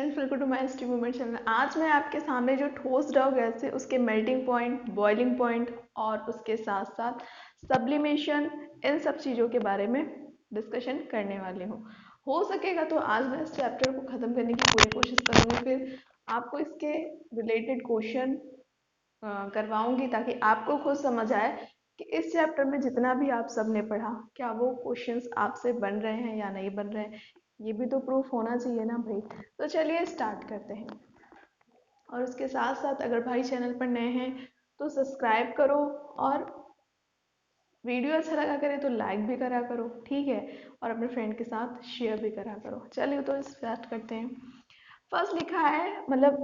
Friends, welcome to my stream movement channel. आज मैं आपके सामने जो ठोस द्रव गैस है उसके मेल्टिंग पॉइंट, बॉइलिंग पॉइंट और उसके साथ साथ सब्लिमेशन, इन सब चीज़ों के बारे में डिस्कशन करने वाली हूँ। हो सकेगा तो आज मैं इस चैप्टर को ख़त्म करने की पूरी कोशिश करूँगी, फिर आपको इसके रिलेटेड क्वेश्चन करवाऊँगी ताकि आपको खुद समझ आए कि इस चैप्टर में जितना भी आप सब ने पढ़ा क्या वो क्वेश्चंस आपसे बन रहे हैं या नहीं बन रहे हैं। ये भी तो प्रूफ होना चाहिए ना भाई। तो चलिए स्टार्ट करते हैं। और उसके साथ साथ अगर भाई चैनल पर नए हैं तो सब्सक्राइब करो और वीडियो अच्छा लगा करे तो लाइक भी करा करो, ठीक है, और अपने फ्रेंड के साथ शेयर भी करा करो। चलिए तो स्टार्ट करते हैं। फर्स्ट लिखा है मतलब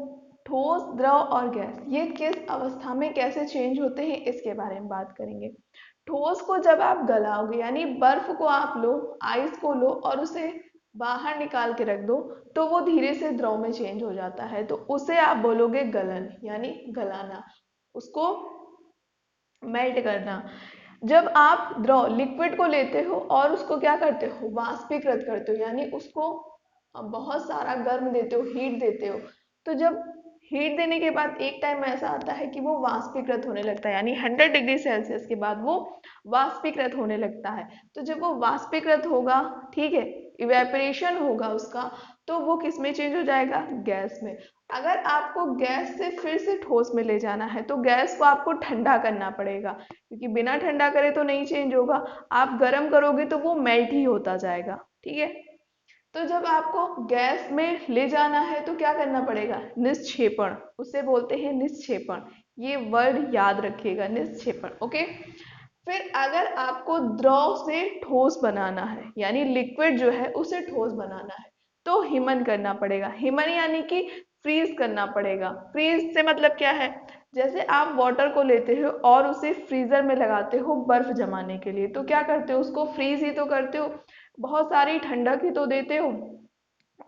ठोस, द्रव और गैस ये किस अवस्था में कैसे चेंज होते हैं इसके बारे में बात करेंगे। ठोस को जब आप गलाओगे यानी बर्फ को आप लो, आइस को लो और उसे बाहर निकाल के रख दो तो वो धीरे से द्रव में चेंज हो जाता है, तो उसे आप बोलोगे गलन यानी गलाना, उसको मेल्ट करना। जब आप द्रव लिक्विड को लेते हो और उसको क्या करते हो, वाष्पीकृत करते हो यानी उसको बहुत सारा गर्म देते हो, हीट देते हो। तो जब हीट देने के बाद एक टाइम ऐसा आता है कि वो वाष्पीकृत होने लगता है यानी 100 डिग्री सेल्सियस के बाद वो वाष्पीकृत होने लगता है। तो जब वो वाष्पीकृत होगा, ठीक है, इवेपोरेशन होगा उसका, तो वो किस में चेंज हो जाएगा, गैस में। अगर आपको गैस से फिर से ठोस में ले जाना है तो गैस को आपको ठंडा करना पड़ेगा, क्योंकि बिना ठंडा करे तो नहीं चेंज होगा। आप गर्म करोगे तो वो मेल्ट ही होता जाएगा, ठीक है। तो जब आपको गैस में ले जाना है तो क्या करना पड़ेगा, निक्षेपण, उसे बोलते हैं निक्षेपण। ये वर्ड याद रखिएगा, निक्षेपण, ओके। फिर अगर आपको द्रव से ठोस बनाना है यानी लिक्विड जो है उसे ठोस बनाना है तो हिमन करना पड़ेगा। हिमन यानी कि फ्रीज करना पड़ेगा। फ्रीज से मतलब क्या है, जैसे आप वाटर को लेते हो और उसे फ्रीजर में लगाते हो बर्फ जमाने के लिए, तो क्या करते हो, उसको फ्रीज ही तो करते हो, बहुत सारी ठंडक ही तो देते हो,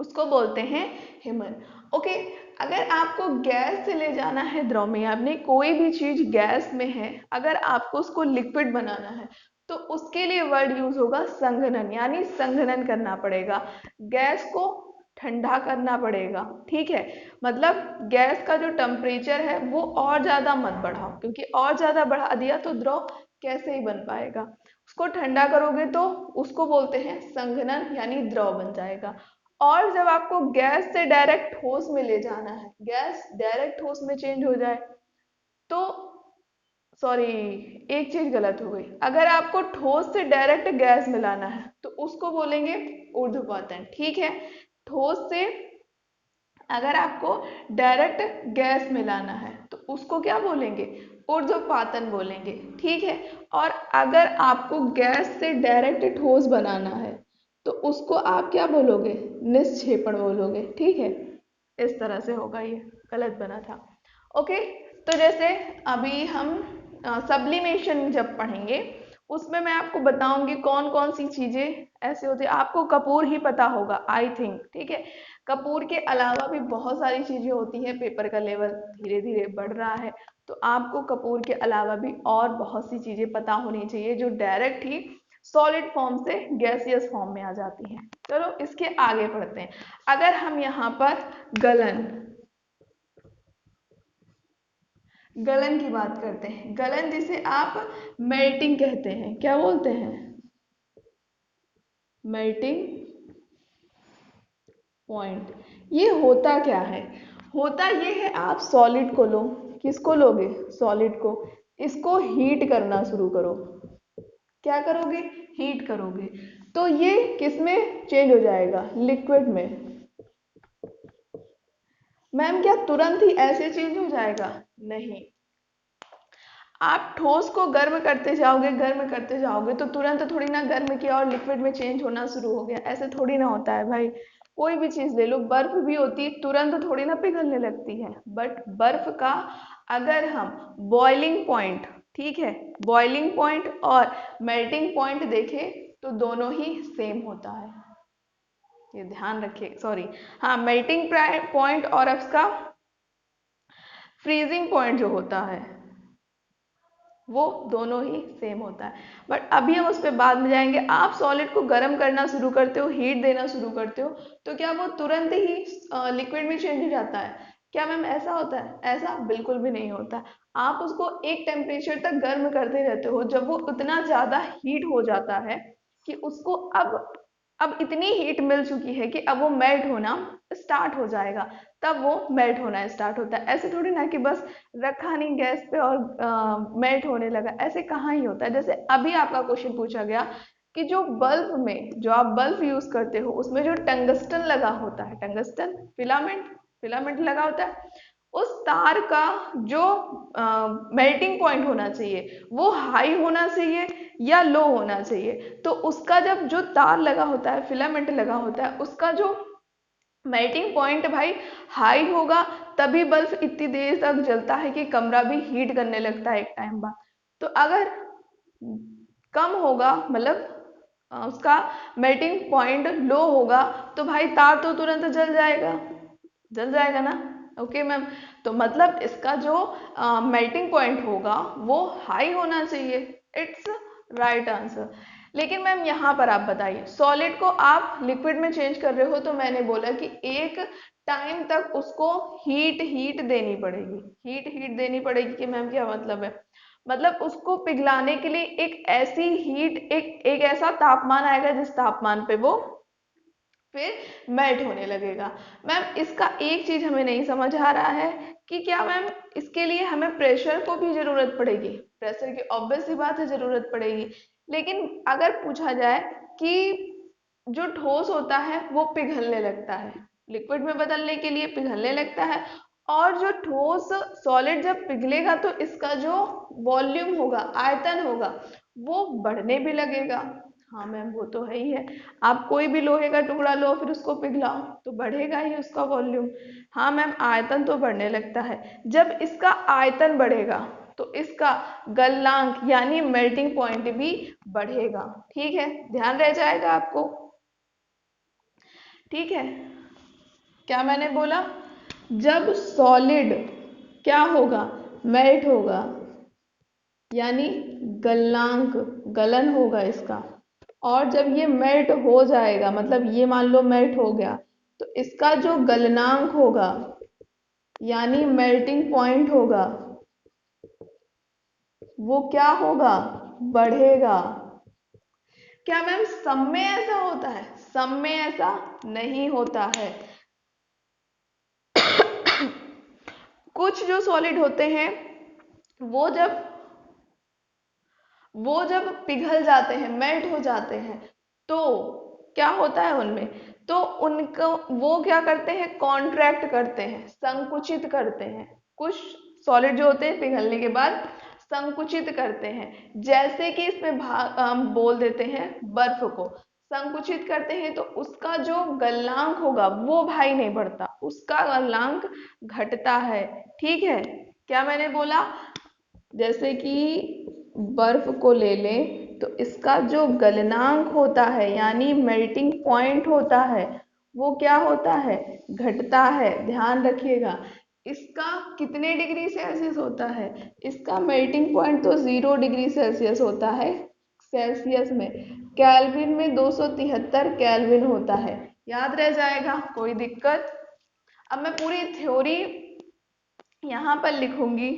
उसको बोलते हैं हिमन, ओके। अगर आपको गैस से ले जाना है द्रव में, आपने कोई भी चीज गैस में है, अगर आपको उसको लिक्विड बनाना है तो उसके लिए वर्ड यूज होगा संघनन, यानी संघनन करना पड़ेगा, गैस को ठंडा करना पड़ेगा, ठीक है। मतलब गैस का जो टेम्परेचर है वो और ज्यादा मत बढ़ाओ, क्योंकि और ज्यादा बढ़ा दिया तो द्रव कैसे ही बन पाएगा। उसको ठंडा करोगे तो उसको बोलते हैं संघनन यानी द्रव बन जाएगा। और जब आपको गैस से डायरेक्ट ठोस में ले जाना है, गैस डायरेक्ट ठोस में चेंज हो जाए तो, सॉरी, एक चीज गलत हो गई, अगर आपको ठोस से डायरेक्ट गैस मिलाना है तो उसको बोलेंगे ऊर्ध्वपातन, ठीक है। ठोस से अगर आपको डायरेक्ट गैस मिलाना है तो उसको क्या बोलेंगे, ऊर्ध्वपातन बोलेंगे, ठीक है। और अगर आपको गैस से डायरेक्ट ठोस बनाना है तो उसको आप क्या बोलोगे, निक्षेपण बोलोगे, ठीक है। इस तरह से होगा, ये गलत बना था, ओके। तो जैसे अभी हम सब्लिमेशन जब पढ़ेंगे उसमें मैं आपको बताऊंगी कौन कौन सी चीजें ऐसे होती है। आपको कपूर ही पता होगा आई थिंक, ठीक है। कपूर के अलावा भी बहुत सारी चीजें होती हैं, पेपर का लेवल धीरे धीरे बढ़ रहा है तो आपको कपूर के अलावा भी और बहुत सी चीजें पता होनी चाहिए जो डायरेक्ट ही सॉलिड फॉर्म से गैसियस फॉर्म में आ जाती हैं। चलो इसके आगे पढ़ते हैं। अगर हम यहाँ पर गलन गलन की बात करते हैं, गलन जिसे आप मेल्टिंग कहते हैं, क्या बोलते हैं, मेल्टिंग पॉइंट। ये होता क्या है, होता ये है, आप सॉलिड को लो, किसको लोगे, सॉलिड को, इसको हीट करना शुरू करो, क्या करोगे, हीट करोगे, तो ये किस में चेंज हो जाएगा, लिक्विड में। मैम क्या तुरंत ही ऐसे चेंज हो जाएगा, नहीं। आप ठोस को गर्म करते जाओगे, गर्म करते जाओगे तो तुरंत थोड़ी ना गर्म किया और लिक्विड में चेंज होना शुरू हो गया, ऐसे थोड़ी ना होता है भाई। कोई भी चीज ले लो, बर्फ भी होती है, तुरंत थोड़ी ना पिघलने लगती है, बट बर्फ का अगर हम बॉइलिंग पॉइंट, ठीक है, बॉइलिंग पॉइंट और मेल्टिंग पॉइंट देखें तो दोनों ही सेम होता है, ये ध्यान रखिए, सॉरी, हाँ, मेल्टिंग पॉइंट और उसका फ्रीजिंग पॉइंट जो होता है, वो दोनों ही सेम होता है। बट अभी हम उस पर बाद में जाएंगे। आप सॉलिड को गर्म करना शुरू करते हो, हीट देना शुरू करते हो, तो क्या वो तुरंत ही लिक्विड में चेंज हो जाता है? क्या मैम ऐसा होता है? ऐसा बिल्कुल भी नहीं होता। आप उसको एक टेम्परेचर तक गर्म करते रहते हो, जब वो उतना ज़्यादा हीट हो जाता है कि उसको अब इतनी हीट मिल चुकी है कि अब वो मेल्ट होना स्टार्ट हो जाएगा, तब वो मेल्ट होना स्टार्ट होता है। ऐसे थोड़ी ना कि बस रखा नहीं गैस पे और मेल्ट होने लगा, ऐसे कहाँ ही होता है। जैसे अभी आपका क्वेश्चन पूछा गया कि जो बल्ब में, जो आप बल्ब यूज करते हो उसमें जो टंगस्टन लगा होता है, टंगस्टन फिलामेंट, फिलामेंट लगा होता है, उस तार का जो मेल्टिंग पॉइंट होना चाहिए वो हाई होना चाहिए या लो होना चाहिए। तो उसका जब जो तार लगा होता है, फिलामेंट लगा होता है, उसका जो मेल्टिंग पॉइंट भाई हाई होगा, तभी बल्ब इतनी देर तक जलता है कि कमरा भी हीट करने लगता है एक टाइम बाद। तो अगर कम होगा, मतलब उसका मेल्टिंग पॉइंट लो होगा, तो भाई तार तो तुरंत जल जाएगा, जल जाएगा ना। ओके मैम, तो मतलब इसका जो मेल्टिंग पॉइंट होगा वो हाई होना चाहिए। It's right answer. लेकिन मैम यहाँ पर आप बताइए, सॉलिड को आप लिक्विड में चेंज कर रहे हो, तो मैंने बोला कि एक टाइम तक उसको हीट हीट देनी पड़ेगी, हीट हीट देनी पड़ेगी। कि मैम क्या मतलब है? मतलब उसको पिघलाने के लिए एक ऐसी हीट, एक ऐसा तापमान आएगा जिस तापमान पे वो फिर मेल्ट होने लगेगा। मैम इसका एक चीज हमें नहीं समझ आ रहा है कि क्या मैम इसके लिए हमें प्रेशर को भी जरूरत पड़ेगी? प्रेशर की ऑब्वियस सी बात है जरूरत पड़ेगी, लेकिन अगर पूछा जाए कि जो ठोस होता है वो पिघलने लगता है, लिक्विड में बदलने के लिए पिघलने लगता है, और जो ठोस सॉलिड जब पिघलेगा तो इसका जो वॉल्यूम होगा, आयतन होगा, वो बढ़ने भी लगेगा। हाँ मैम वो तो है ही है। आप कोई भी लोहे का टुकड़ा लो फिर उसको पिघलाओ तो बढ़ेगा ही उसका वॉल्यूम। हाँ मैम आयतन तो बढ़ने लगता है। जब इसका आयतन बढ़ेगा तो इसका गलनांक यानी मेल्टिंग पॉइंट भी बढ़ेगा। ठीक है, ध्यान रह जाएगा आपको। ठीक है, क्या मैंने बोला? जब सॉलिड क्या होगा, मेल्ट होगा, यानी गलनांक, गलन होगा इसका, और जब ये मेल्ट हो जाएगा, मतलब ये मान लो मेल्ट हो गया, तो इसका जो गलनांक होगा यानी मेल्टिंग पॉइंट होगा वो क्या होगा, बढ़ेगा। क्या मैम सब में ऐसा होता है? सब में ऐसा नहीं होता है। कुछ जो सॉलिड होते हैं वो जब वो जब पिघल जाते हैं, मेल्ट हो जाते हैं, तो क्या होता है उनमें, तो उनको वो क्या करते हैं, कॉन्ट्रैक्ट करते हैं, संकुचित करते हैं। कुछ सॉलिड जो होते हैं पिघलने के बाद संकुचित करते हैं, जैसे कि इसमें भाग हम बोल देते हैं बर्फ को संकुचित करते हैं, तो उसका जो गलनांक होगा वो भाई नहीं बढ़ता, उसका गलनांक घटता है। ठीक है, क्या मैंने बोला? जैसे कि बर्फ को ले लें तो इसका जो गलनांक होता है यानी मेल्टिंग पॉइंट होता है वो क्या होता है, घटता है। ध्यान रखिएगा, इसका कितने डिग्री सेल्सियस होता है, इसका मेल्टिंग पॉइंट तो 0 डिग्री सेल्सियस होता है सेल्सियस में, केल्विन में 273 केल्विन होता है। याद रह जाएगा, कोई दिक्कत? अब मैं पूरी थ्योरी यहाँ पर लिखूंगी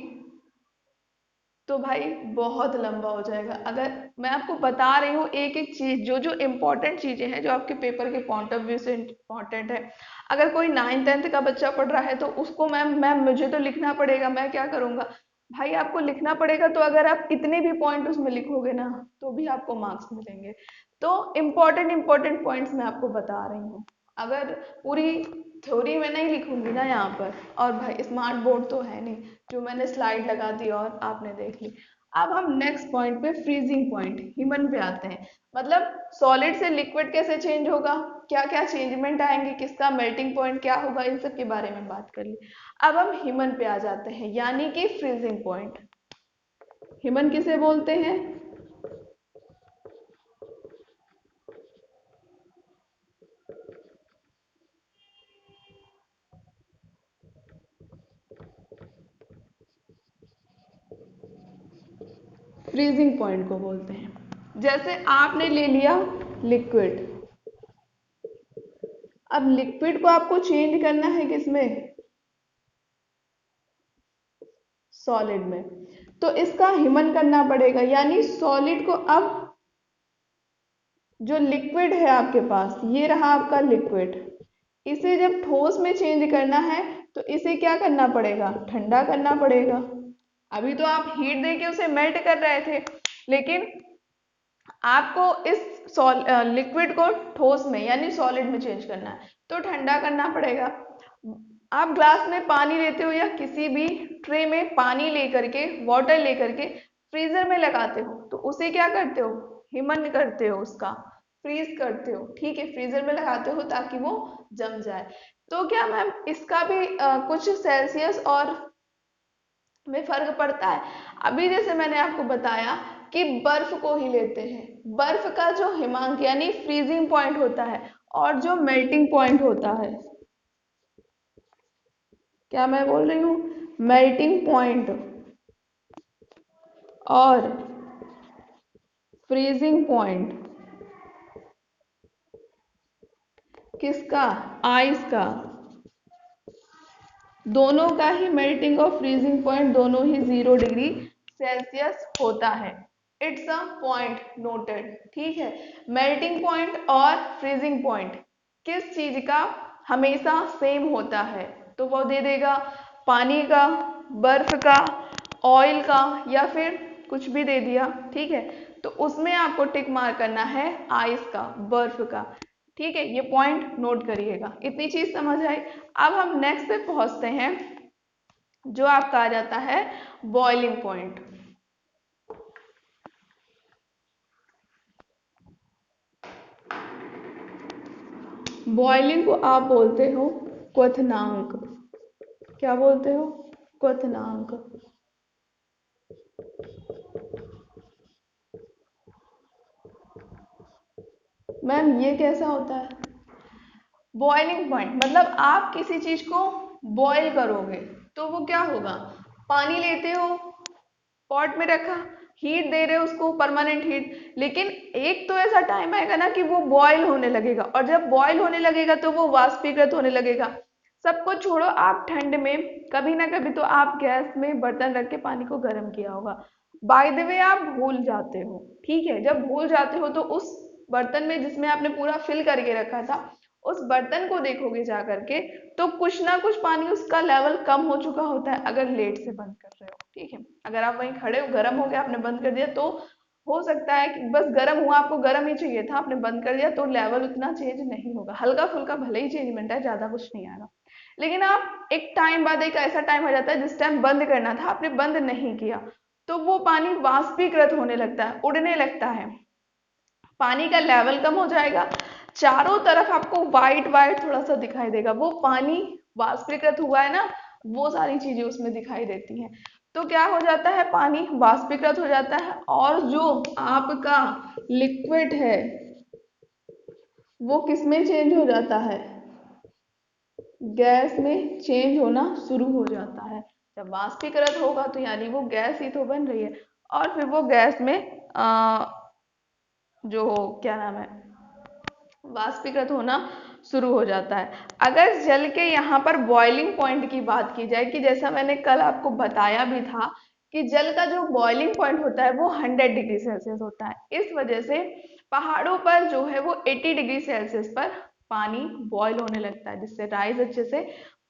तो भाई बहुत लंबा हो जाएगा। अगर मैं आपको बता रही हूँ एक एक चीज, जो जो इम्पोर्टेंट चीजें हैं जो आपके पेपर के पॉइंट ऑफ व्यू से इम्पोर्टेंट है, अगर कोई 9th 10th का बच्चा पढ़ रहा है तो उसको मैम मुझे तो लिखना पड़ेगा, मैं क्या करूंगा? भाई आपको लिखना पड़ेगा, तो अगर आप इतने भी पॉइंट उसमें लिखोगे ना तो भी आपको मार्क्स मिलेंगे। तो इम्पोर्टेंट इम्पोर्टेंट पॉइंट्स मैं आपको बता रही हूँ, अगर पूरी थ्योरी में नहीं लिखूंगी ना यहाँ पर। और भाई स्मार्ट बोर्ड तो है नहीं जो मैंने स्लाइड लगा दी और आपने देख ली। अब हम नेक्स्ट पॉइंट पे, फ्रीजिंग पॉइंट, ह्यूमन पे आते हैं। मतलब सॉलिड से लिक्विड कैसे चेंज होगा, क्या क्या चेंजमेंट आएंगे, किसका मेल्टिंग पॉइंट क्या होगा, इन सब के बारे में बात कर ली। अब हम ह्यूमन पे आ जाते हैं, यानी कि फ्रीजिंग पॉइंट। ह्यूमन किसे बोलते हैं? फ्रीजिंग पॉइंट को बोलते हैं। जैसे आपने ले लिया लिक्विड, अब लिक्विड को आपको चेंज करना है किसमें, सॉलिड में, तो इसका हिमन करना पड़ेगा, यानी सॉलिड को अब जो लिक्विड है आपके पास, ये रहा आपका लिक्विड, इसे जब ठोस में चेंज करना है तो इसे क्या करना पड़ेगा, ठंडा करना पड़ेगा। अभी तो आप हीट देके उसे मेल्ट कर रहे थे, लेकिन आपको इस लिक्विड को ठोस में यानी सॉलिड में चेंज करना है तो ठंडा करना पड़ेगा। आप ग्लास में पानी लेते हो या किसी भी ट्रे में पानी लेकर के, वाटर लेकर के फ्रीजर में लगाते हो तो उसे क्या करते हो, हिमन करते हो, उसका फ्रीज करते हो, ठीक है, फ्रीजर में लगाते हो ताकि वो जम जाए। तो क्या मैम इसका भी कुछ सेल्सियस और में फर्क पड़ता है? अभी जैसे मैंने आपको बताया कि बर्फ को ही लेते हैं, बर्फ का जो हिमांक यानी फ्रीजिंग पॉइंट होता है और जो मेल्टिंग पॉइंट होता है, क्या मैं बोल रही हूँ, मेल्टिंग पॉइंट और फ्रीजिंग पॉइंट किसका, आइस का, दोनों का ही मेल्टिंग और फ्रीजिंग पॉइंट दोनों ही 0 डिग्री सेल्सियस होता है। इट्स अ पॉइंट नोटेड, ठीक है। मेल्टिंग पॉइंट और फ्रीजिंग पॉइंट किस चीज का हमेशा सेम होता है, तो वो दे देगा पानी का, बर्फ का, ऑयल का, या फिर कुछ भी दे दिया, ठीक है। तो उसमें आपको टिक मार करना है आइस का, बर्फ का, ठीक है। ये पॉइंट नोट करिएगा, इतनी चीज समझ आई। अब हम नेक्स्ट पे पहुंचते हैं, जो आपका आ जाता है बॉइलिंग पॉइंट। बॉइलिंग को आप बोलते हो क्वथनांक, क्या बोलते हो, क्वथनांक। मैम ये कैसा होता है, बॉइलिंग पॉइंट मतलब आप किसी चीज को बॉईल करोगे तो वो क्या होगा, पानी लेते हो, पॉट में रखा, हीट दे रहे हो उसको, परमानेंट हीट, लेकिन एक तो ऐसा टाइम आएगा ना कि वो बॉईल होने लगेगा, और जब बॉईल होने लगेगा तो वो वाष्पीकृत होने लगेगा। सब कुछ छोड़ो, आप ठंड में कभी ना कभी तो आप गैस में बर्तन रख के पानी को गर्म किया होगा, बाय द वे आप भूल जाते हो, ठीक है। जब भूल जाते हो तो उस बर्तन में जिसमें आपने पूरा फिल करके रखा था, उस बर्तन को देखोगे जा करके तो कुछ ना कुछ पानी उसका लेवल कम हो चुका होता है, अगर लेट से बंद कर रहे हो, ठीक है। अगर आप वहीं खड़े हो, गर्म हो गया, आपने बंद कर दिया, तो हो सकता है कि बस गर्म हुआ, आपको गर्म ही चाहिए था, आपने बंद कर दिया, तो लेवल उतना चेंज नहीं होगा, हल्का फुल्का भले ही चेंजमेंट है, ज्यादा कुछ नहीं आएगा। लेकिन आप एक टाइम बाद, एक ऐसा टाइम आ जाता है जिस टाइम बंद करना था, आपने बंद नहीं किया, तो वो पानी वाष्पीकृत होने लगता है, उड़ने लगता है, पानी का लेवल कम हो जाएगा, चारों तरफ आपको वाइट वाइट थोड़ा सा दिखाई देगा, वो पानी वाष्पीकृत हुआ है ना, वो सारी चीजें उसमें दिखाई देती हैं। तो क्या हो जाता है, पानी वाष्पीकृत हो जाता है, और जो आपका लिक्विड है वो किस में चेंज हो जाता है, गैस में चेंज होना शुरू हो जाता है। जब वाष्पीकृत होगा तो यानी वो गैस ही तो बन रही है, और फिर वो गैस में जो क्या नाम है, वाष्पीकृत होना शुरू हो जाता है। अगर जल के यहाँ पर बॉइलिंग पॉइंट की बात की जाए, कि जैसा मैंने कल आपको बताया भी था कि जल का जो बॉइलिंग पॉइंट होता है वो 100 डिग्री सेल्सियस होता है, इस वजह से पहाड़ों पर जो है वो 80 डिग्री सेल्सियस पर पानी बॉयल होने लगता है, जिससे राइस अच्छे से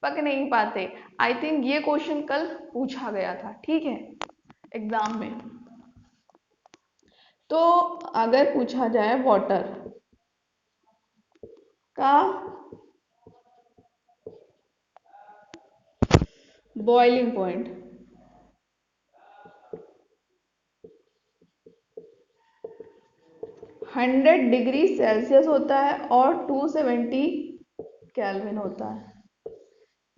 पक नहीं पाते। आई थिंक ये क्वेश्चन कल पूछा गया था, ठीक है, एग्जाम में। तो अगर पूछा जाए वाटर का बॉइलिंग पॉइंट, 100 डिग्री सेल्सियस होता है और 270 केल्विन होता है,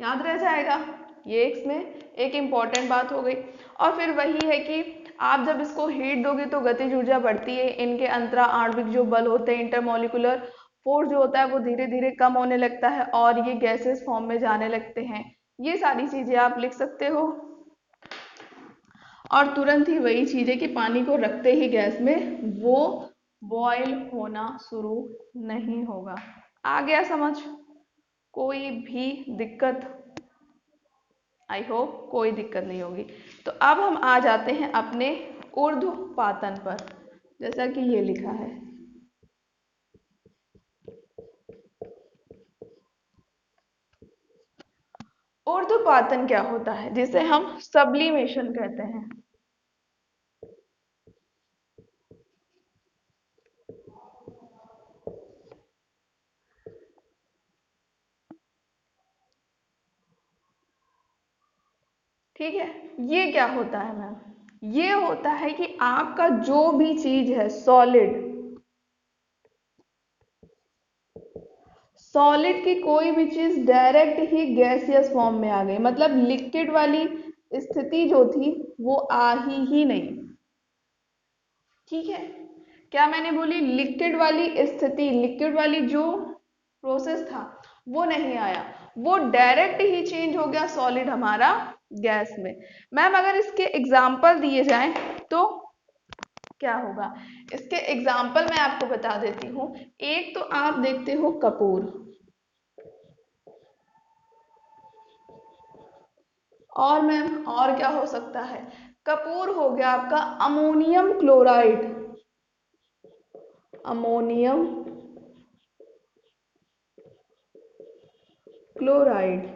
याद रह जाएगा, ये इसमें एक इम्पॉर्टेंट बात हो गई। और फिर वही है कि आप जब इसको हीट दोगे तो गतिज ऊर्जा बढ़ती है, इनके अंतरा आणविक जो बल होते हैं, इंटरमोलिकुलर फोर्स जो होता है वो धीरे धीरे कम होने लगता है, और ये गैसेस फॉर्म में जाने लगते हैं, ये सारी चीजें आप लिख सकते हो। और तुरंत ही वही चीज है कि पानी को रखते ही गैस में वो बॉयल होना शुरू नहीं होगा। आ गया समझ? कोई भी दिक्कत? आई होप कोई दिक्कत नहीं होगी। तो अब हम आ जाते हैं अपने ऊर्ध्वपातन पर, जैसा कि ये लिखा है। ऊर्ध्वपातन क्या होता है, जिसे हम सब्लिमेशन कहते हैं। ठीक है, ये क्या होता है मैम? ये होता है कि आपका जो भी चीज है सॉलिड, सॉलिड की कोई भी चीज डायरेक्ट ही गैसियस फॉर्म में आ गई, मतलब लिक्विड वाली स्थिति जो थी वो आ ही नहीं। ठीक है, क्या मैंने बोली? लिक्विड वाली स्थिति, लिक्विड वाली जो प्रोसेस था वो नहीं आया, वो डायरेक्ट ही चेंज हो गया सॉलिड हमारा गैस में। मैम अगर इसके एग्जाम्पल दिए जाएं तो क्या होगा? इसके एग्जाम्पल मैं आपको बता देती हूँ। एक तो आप देखते हो कपूर, और मैम और क्या हो सकता है? कपूर हो गया आपका ammonium chloride, ammonium chloride.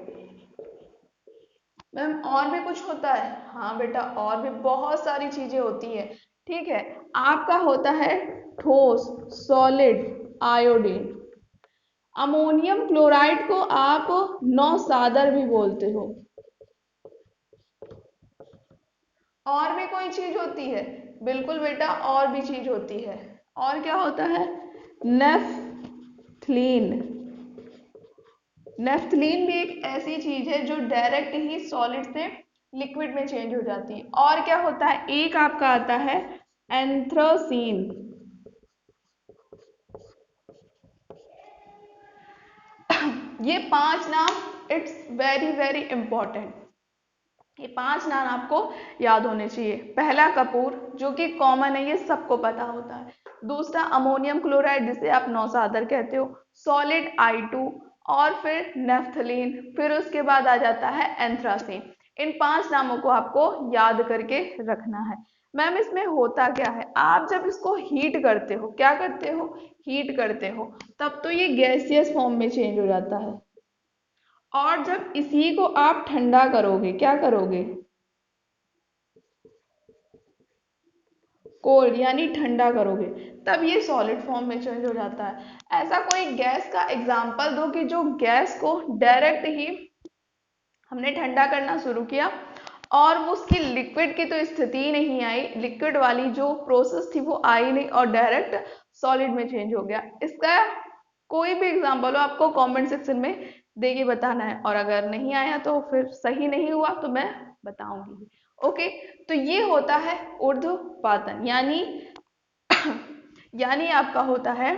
Ma'am और भी कुछ होता है? हाँ बेटा, और भी बहुत सारी चीजें होती है। ठीक है, आपका होता है ठोस, सॉलिड, आयोडीन। अमोनियम क्लोराइड को आप नौसादर भी बोलते हो। और भी कोई चीज होती है? बिल्कुल बेटा, और भी चीज होती है। और क्या होता है? नेफ्थलीन। नेफ्थलीन भी एक ऐसी चीज है जो डायरेक्ट ही सॉलिड से लिक्विड में चेंज हो जाती है। और क्या होता है? एक आपका आता है एंथ्रासीन। ये 5 नाम इट्स वेरी वेरी इंपॉर्टेंट। ये 5 नाम आपको याद होने चाहिए। पहला कपूर, जो कि कॉमन है, ये सबको पता होता है। दूसरा अमोनियम क्लोराइड, जिसे आप नौसादर कहते हो। सॉलिड I2, और फिर नेफ्थलीन, फिर उसके बाद आ जाता है एंथ्रासीन। इन 5 नामों को आपको याद करके रखना है। मैम इसमें होता क्या है? आप जब इसको हीट करते हो, क्या करते हो? हीट करते हो, तब तो ये गैसियस फॉर्म में चेंज हो जाता है। और जब इसी को आप ठंडा करोगे, क्या करोगे? कोल्ड यानी ठंडा करोगे, तब ये सॉलिड फॉर्म में चेंज हो जाता है। ऐसा कोई गैस का एग्जांपल दो कि जो गैस को डायरेक्ट ही हमने ठंडा करना शुरू किया और वो उसकी लिक्विड की तो स्थिति ही नहीं आई, लिक्विड वाली जो प्रोसेस थी वो आई नहीं और डायरेक्ट सॉलिड में चेंज हो गया। इसका कोई भी एग्जांपल हो, आपको कमेंट सेक्शन में दे के बताना है, और अगर नहीं आया तो फिर सही नहीं हुआ तो मैं बताऊंगी। ओके, तो ये होता है ऊर्ध्वपातन, यानी आपका होता है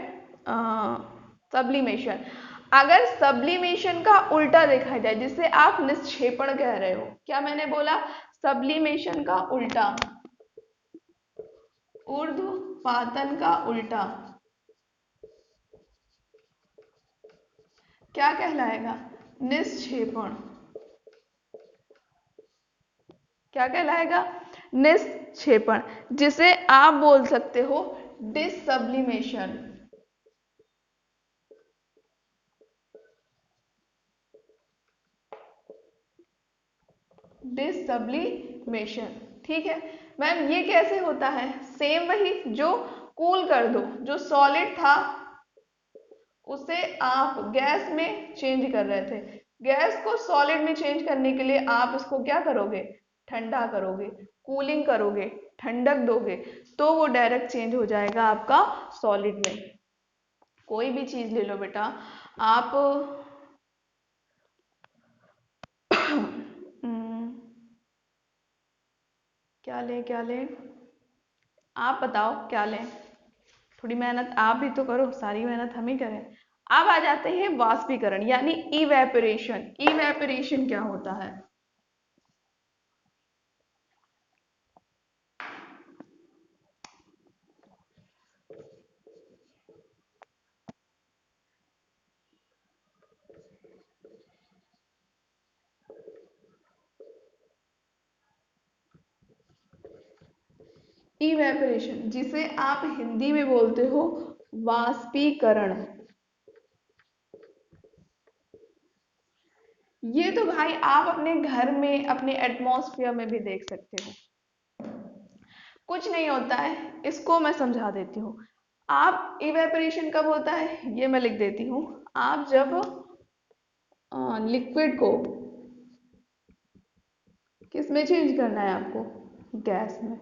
सब्लिमेशन। अगर सब्लिमेशन का उल्टा देखा जाए, जिसे आप निक्षेपण कह रहे हो, क्या मैंने बोला? सब्लिमेशन का उल्टा, ऊर्ध्वपातन का उल्टा क्या कहलाएगा? निक्षेपण। क्या कहलाएगा? निक्षेपण, जिसे आप बोल सकते हो डिसब्लिमेशन। डिसब्लिमेशन। ठीक है मैम, ये कैसे होता है? सेम वही, जो कूल कर दो, जो सॉलिड था उसे आप गैस में चेंज कर रहे थे, गैस को सॉलिड में चेंज करने के लिए आप इसको क्या करोगे? ठंडा करोगे, कूलिंग करोगे, ठंडक दोगे, तो वो डायरेक्ट चेंज हो जाएगा आपका सॉलिड में। कोई भी चीज ले लो बेटा आप, क्या लें क्या लें, आप बताओ क्या लें? थोड़ी मेहनत आप भी तो करो, सारी मेहनत हम ही करें। अब आ जाते हैं वाष्पीकरण यानी इवेपोरेशन। इवेपोरेशन क्या होता है? इवेपोरेशन, जिसे आप हिंदी में बोलते हो वाष्पीकरण। ये तो भाई आप अपने घर में, अपने एटमॉस्फेयर में भी देख सकते हो। कुछ नहीं होता है, इसको मैं समझा देती हूँ। आप इवेपोरेशन कब होता है ये मैं लिख देती हूँ। आप जब लिक्विड को किस में चेंज करना है आपको, गैस में,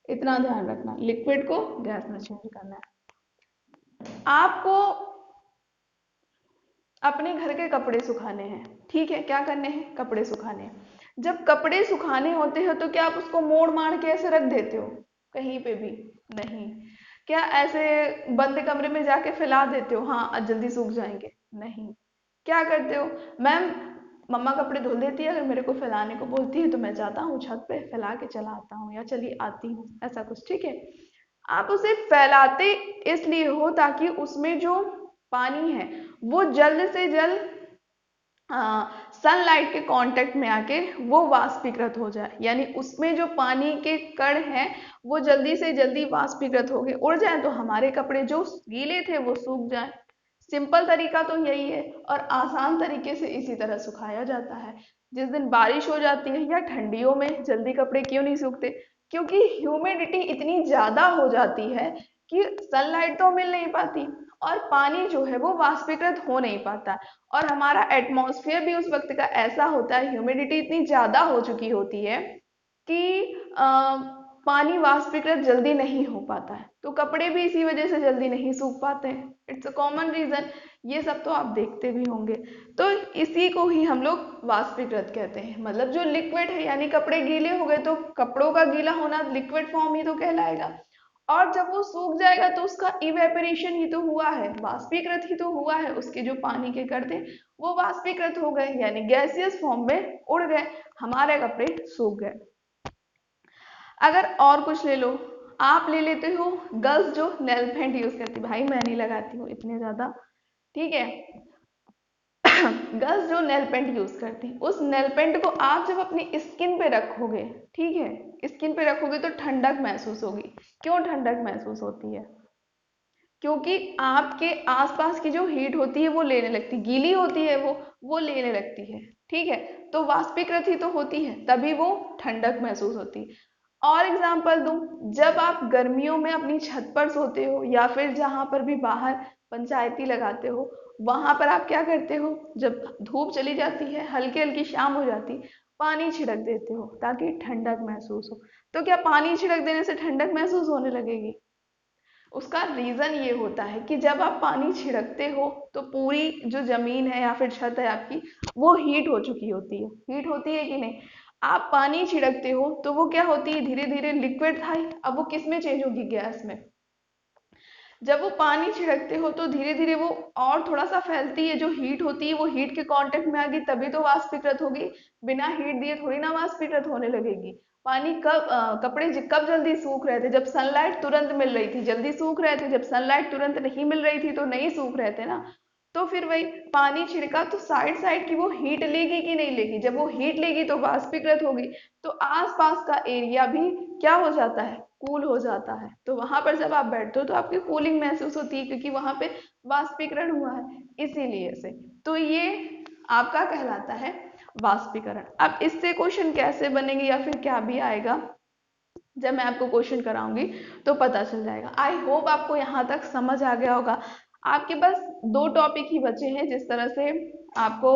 इतना ध्यान रखना, लिक्विड को गैस में चेंज करना है। आपको अपने घर के कपड़े सुखाने हैं, ठीक है, क्या करने हैं, कपड़े सुखाने हैं। जब कपड़े सुखाने होते हैं तो क्या आप उसको मोड़ मार के ऐसे रख देते हो कहीं पे भी, नहीं। क्या ऐसे बंद कमरे में जाके फैला देते हो, हाँ आज जल्दी सूख जाएंगे, नहीं। क्या करते हो, मैम मम्मा कपड़े धुल देती है, अगर मेरे को फैलाने को बोलती है तो मैं जाता हूँ छत पे फैला के चला आता हूँ, या चली आती हूँ, ऐसा कुछ, ठीक है। आप उसे फैलाते इसलिए हो ताकि उसमें जो पानी है वो जल्द से जल्द सनलाइट के कांटेक्ट में आके वो वाष्पीकृत हो जाए, यानी उसमें जो पानी के कण हैं वो जल्दी से जल्दी वाष्पीकृत हो गए, उड़ जाए, तो हमारे कपड़े जो गीले थे वो सूख जाए। सिंपल तरीका तो यही है, और आसान तरीके से इसी तरह सुखाया जाता है। जिस दिन बारिश हो जाती है या ठंडियों में जल्दी कपड़े क्यों नहीं सूखते, क्योंकि ह्यूमिडिटी इतनी ज्यादा हो जाती है कि सनलाइट तो मिल नहीं पाती, और पानी जो है वो वाष्पीकृत हो नहीं पाता, और हमारा एटमॉस्फेयर भी उस वक्त का ऐसा होता है, ह्यूमिडिटी इतनी ज्यादा हो चुकी होती है कि पानी वाष्पीकृत जल्दी नहीं हो पाता है, तो कपड़े भी इसी वजह से जल्दी नहीं सूख पाते हैं। इट्स अ कॉमन रीजन, ये सब तो आप देखते भी होंगे। तो इसी को ही हम लोग वाष्पीकृत कहते हैं, मतलब जो लिक्विड है, यानी कपड़े गीले हो गए तो कपड़ों का गीला होना लिक्विड फॉर्म ही तो कहलाएगा, और जब वो सूख जाएगा तो उसका इवेपोरेशन ही तो हुआ है, वाष्पीकृत ही तो हुआ है, उसके जो पानी के कण थे वो वाष्पीकृत हो गए, यानी गैसियस फॉर्म में उड़ गए, हमारे कपड़े सूख गए। अगर और कुछ ले लो, आप ले लेते हो गर्ल्स जो नेल पेंट यूज करती, भाई मैं नहीं लगाती हूँ इतने ज्यादा, ठीक है। गर्ल्स जो नेल पेंट यूज करती, उस नेल पेंट को आप जब अपनी स्किन पे रखोगे, ठीक है, स्किन पे रखोगे तो ठंडक महसूस होगी। क्यों ठंडक महसूस होती है, क्योंकि आपके आसपास की जो हीट होती है वो लेने लगती, गीली होती है वो लेने लगती है, ठीक है, तो वाष्पीकृत ही तो होती है, तभी वो ठंडक महसूस होती है। और एग्जांपल दूं, जब आप गर्मियों में अपनी छत पर सोते हो या फिर जहां पर भी बाहर पंचायती लगाते हो, वहां पर आप क्या करते हो, जब धूप चली जाती है, हल्की हल्की शाम हो जाती, पानी छिड़क देते हो ताकि ठंडक महसूस हो। तो क्या पानी छिड़क देने से ठंडक महसूस होने लगेगी, उसका रीजन ये होता है कि जब आप पानी छिड़कते हो तो पूरी जो जमीन है या फिर छत है आपकी, वो हीट हो चुकी होती है, हीट होती है कि नहीं। आप पानी छिड़कते हो तो वो क्या होती है, धीरे धीरे लिक्विड था, अब वो किस में चेंज होगी, गैस में। जब वो पानी छिड़कते हो तो धीरे धीरे वो और थोड़ा सा फैलती है, जो हीट होती है वो हीट के कांटेक्ट में आ गई तभी तो वाष्पीकृत होगी, बिना हीट दिए थोड़ी ना वाष्पीकृत होने लगेगी। पानी कब कपड़े कब जल्दी सूख रहे थे, जब सनलाइट तुरंत मिल रही थी जल्दी सूख रहे थे, जब सनलाइट तुरंत नहीं मिल रही थी तो नहीं सूख रहे थे ना। तो फिर वही पानी छिड़का तो साइड साइड की वो हीट लेगी कि नहीं लेगी, जब वो हीट लेगी तो वाष्पीकृत होगी, तो आसपास का एरिया भी क्या हो जाता है, कूल हो जाता है, तो वहां पर जब आप बैठते हो तो आपकी कूलिंग महसूस होती है, क्योंकि वहां पे वाष्पीकरण हुआ है, इसीलिए से। तो ये आपका कहलाता है वाष्पीकरण। अब इससे क्वेश्चन कैसे बनेंगे या फिर क्या भी आएगा, जब मैं आपको क्वेश्चन कराऊंगी तो पता चल जाएगा। आई होप आपको यहाँ तक समझ आ गया होगा। आपके पास दो टॉपिक ही बचे हैं, जिस तरह से आपको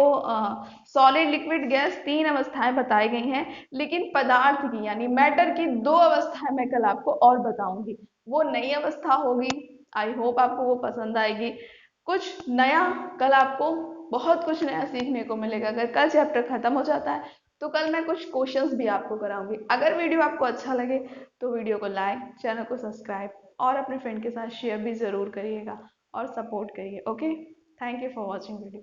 सॉलिड लिक्विड गैस तीन अवस्थाएं बताई गई हैं, लेकिन पदार्थ की यानी मैटर की दो अवस्थाएं मैं कल आपको और बताऊंगी, वो नई अवस्था होगी। आई होप आपको वो पसंद आएगी, कुछ नया, कल आपको बहुत कुछ नया सीखने को मिलेगा। अगर कल चैप्टर खत्म हो जाता है तो कल मैं कुछ क्वेश्चंस भी आपको कराऊंगी। अगर वीडियो आपको अच्छा लगे तो वीडियो को लाइक, चैनल को सब्सक्राइब और अपने फ्रेंड के साथ शेयर भी जरूर करिएगा और सपोर्ट करिए। Okay, thank you for watching video.